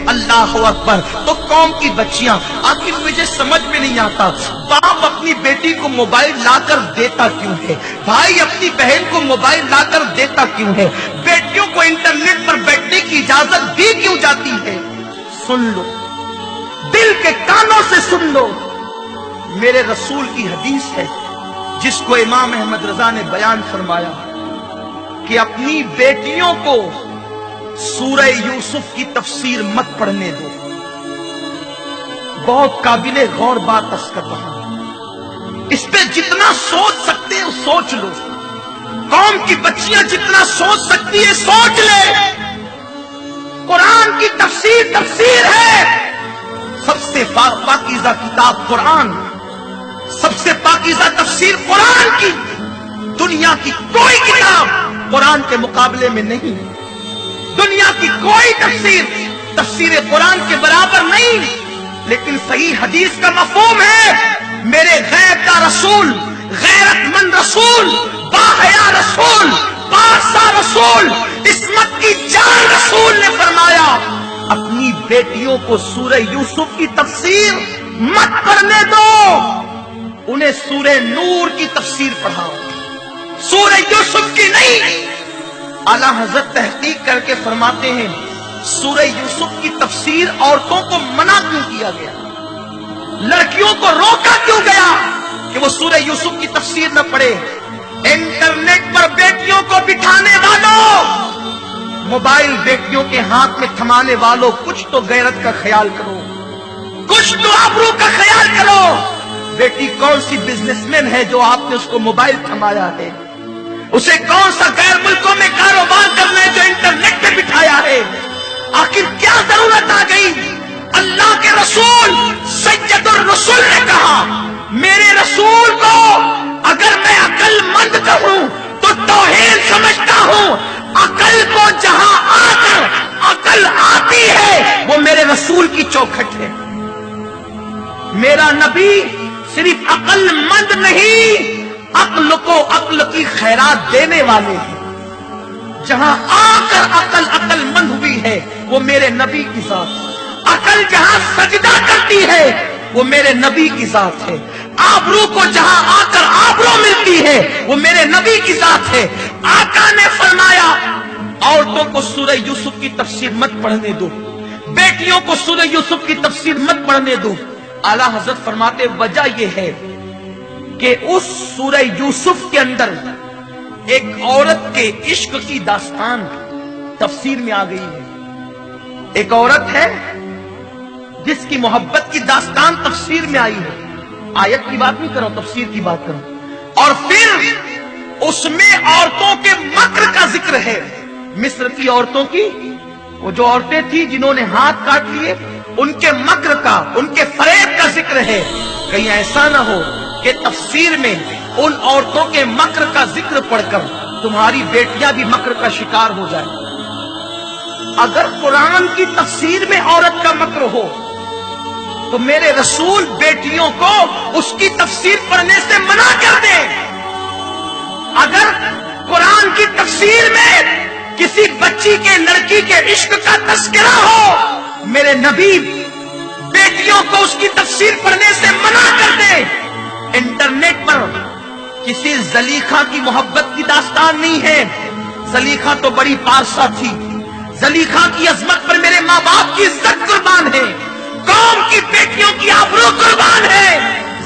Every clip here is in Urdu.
اللہ اکبر۔ تو قوم کی بچیاں، آخر مجھے سمجھ میں نہیں آتا، باپ اپنی بیٹی کو موبائل لا کر دیتا کیوں ہے؟ بھائی اپنی بہن کو موبائل لا کر دیتا کیوں ہے؟ بیٹیوں کو انٹرنیٹ پر بیٹھنے کی اجازت دی کیوں جاتی ہے؟ سن لو، دل کے کانوں سے سن لو، میرے رسول کی حدیث ہے جس کو امام احمد رضا نے بیان فرمایا کہ اپنی بیٹیوں کو سورہ یوسف کی تفسیر مت پڑھنے دو۔ بہت قابل غور بات عرض کر رہا ہوں، اس پہ جتنا سوچ سکتے ہو سوچ لو، قوم کی بچیاں جتنا سوچ سکتی ہے سوچ لے۔ قرآن کی تفسیر ہے، سب سے پاکیزہ کتاب قرآن، سب سے پاکیزہ تفسیر قرآن کی، دنیا کی کوئی کتاب قرآن کے مقابلے میں نہیں، دنیا کی کوئی تفسیر قرآن کے برابر نہیں۔ لیکن صحیح حدیث کا مفہوم ہے، میرے غیب کا رسول، غیرت مند رسول، باحیا رسول، پارسا رسول، عصمت کی جان رسول نے فرمایا اپنی بیٹیوں کو سورہ یوسف کی تفسیر مت پڑھنے دو، انہیں سورہ نور کی تفسیر پڑھاؤ، سورہ یوسف کی نہیں۔ اعلیٰ حضرت تحقیق کر کے فرماتے ہیں سورہ یوسف کی تفسیر عورتوں کو منع کیوں کیا گیا، لڑکیوں کو روکا کیوں گیا کہ وہ سورہ یوسف کی تفسیر نہ پڑھے؟ انٹرنیٹ پر بیٹیوں کو بٹھانے والوں، موبائل بیٹیوں کے ہاتھ میں تھمانے والوں، کچھ تو غیرت کا خیال کرو، کچھ تو آبرو کا خیال کرو۔ بیٹی کون سی بزنس مین ہے جو آپ نے اس کو موبائل تھمایا ہے؟ اسے کون سا غیر ملکوں میں کاروبار کرنا ہے جو انٹرنیٹ پہ بٹھایا ہے؟ آخر کیا ضرورت آ گئی؟ اللہ کے رسول سید الرسول نے کہا میرے رسول کو اگر میں عقل مند کہوں تو توہین سمجھتا ہوں، عقل کو جہاں آ کر عقل آتی ہے وہ میرے رسول کی چوکھٹ ہے۔ میرا نبی صرف عقل مند نہیں، عقل کو عقل کی خیرات دینے والے ہیں۔ جہاں آ کر عقل مند ہوئی ہے وہ میرے نبی کی ذات، عقل جہاں سجدہ کرتی ہے وہ میرے نبی کی ذات ہے، آبرو کو جہاں آ کر آبرو ملتی ہے وہ میرے نبی کی ذات ہے۔ آقا نے فرمایا عورتوں کو سورہ یوسف کی تفسیر مت پڑھنے دو، بیٹیوں کو سورہ یوسف کی تفسیر مت پڑھنے دو۔ اعلیٰ حضرت فرماتے وجہ یہ ہے کہ اس سورہ یوسف کے اندر ایک عورت کے عشق کی داستان تفسیر میں آ گئی ہے۔ ایک عورت ہے جس کی محبت کی داستان تفسیر میں آئی ہے، آیت کی بات نہیں کرو، تفسیر کی بات کرو۔ اور پھر اس میں عورتوں کے مکر کا ذکر ہے، مصر کی عورتوں کی، وہ جو عورتیں تھی جنہوں نے ہاتھ کاٹ لیے، ان کے مکر کا، ان کے فریب کا ذکر ہے۔ کہیں ایسا نہ ہو کہ تفسیر میں ان عورتوں کے مکر کا ذکر پڑھ کر تمہاری بیٹیاں بھی مکر کا شکار ہو جائیں۔ اگر قرآن کی تفسیر میں عورت کا مکر ہو تو میرے رسول بیٹیوں کو اس کی تفسیر پڑھنے سے منع کر دے۔ اگر قرآن کی تفسیر میں کسی بچی کے، لڑکی کے عشق کا تذکرہ ہو، میرے نبی بیٹیوں کو اس کی تفسیر پڑھنے سے منع کر دے۔ انٹرنیٹ پر کسی زلیخا کی محبت کی داستان نہیں ہے، زلیخا تو بڑی پارسا تھی، زلیخا کی عظمت پر میرے ماں باپ کی عزت قربان ہے، قوم کی بیٹیوں کی آبرو قربان ہے۔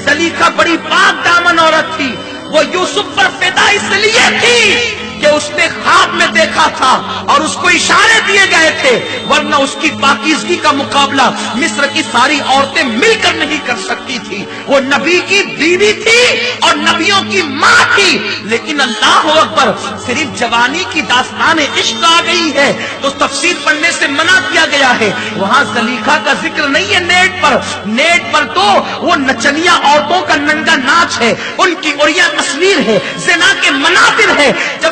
زلیخا بڑی پاک دامن عورت تھی، وہ یوسف پر فدا اس لیے تھی کہ اس نے خواب میں دیکھا تھا اور اس کو اشارے دیے گئے تھے، ورنہ اس کی پاکیزگی کا مقابلہ مصر کی ساری عورتیں مل کر نہیں کر سکتی تھی۔ وہ نبی کی بیوی تھی اور نبیوں کی ماں تھی، لیکن اللہ اکبر صرف جوانی کی داستان عشق آ گئی ہے تو تفسیر پڑھنے سے منع کیا گیا ہے۔ وہاں زلیخا کا ذکر نہیں ہے نیٹ پر تو وہ نچنیاں عورتوں کا ننگا ناچ ہے، ان کی اڑیا تصویر ہے، زنا کے مناظر ہے۔ جب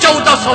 1400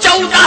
14